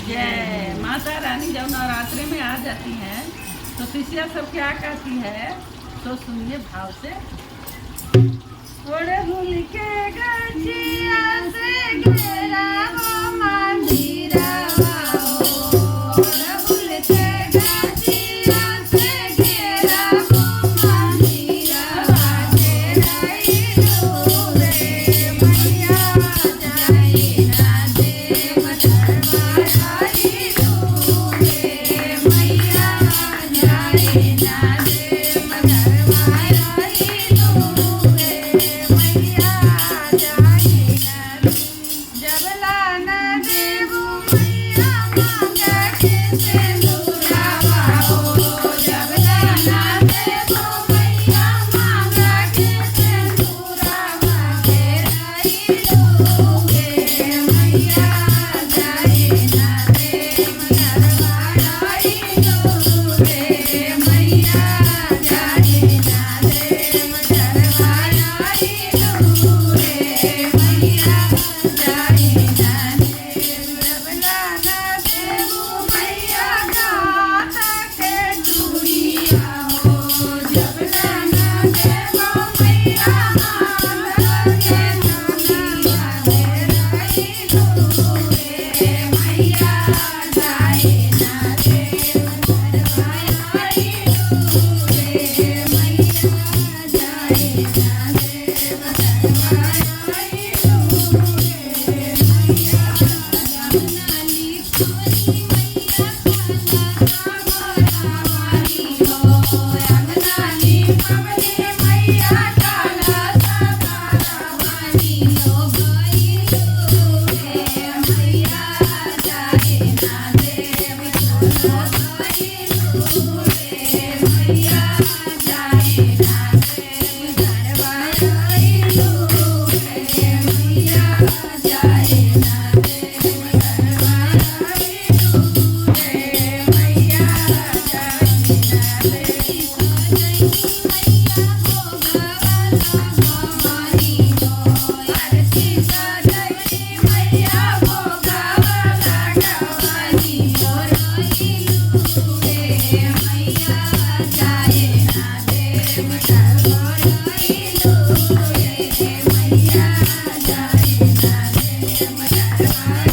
जय। माता रानी जब नवरात्रि में आ जाती हैं तो शिष्या सब क्या कहती है, तो सुनिए भाव से। ओढ़हुल के गठिया से घेरा हो मंदिरवा हो, ओढ़हुल के गठिया से घेरा हो मंदिरवा, घेराइलो रे मैया जाई ना देव धरवाइलो रे मैया जाई ना देव धरवाइलो रे मैया जाई ना। जबला न देव मैया मांगे के सिंदूरवा हो, जबला न देव मैया मांगे के सिंदूरवा, घेराइलो रे मैया जाई ना देव धरवाइलो रे मैया जाई ना देव धरवाइलो रे मैया जाई ना देव। जबला न देव मैया गात के चूड़िया हो, जबला न देव मैया मांग के चूड़िया, घेराइलो रे मैया जाई ना देव धरवाइलो रे मैया जाई ना देव धरवाइलो रे मैया। नाली छोरी मैया काला भरावाली हो, नाली पवनी मैया काला भरावाली हो, गइलो रे मैया जाई ना देव धरवाइलो रे मैया जाई ना देव धरवाइलो रे मैया जाई ना देव धरवाइलो रे मैया जाई ना देव। आरती सजनी मैया भोगावाला गवानी हो, रोइलो रे मैया जाई ना देव धरवाइलो रे मैया जाई ना देव धरवाइलो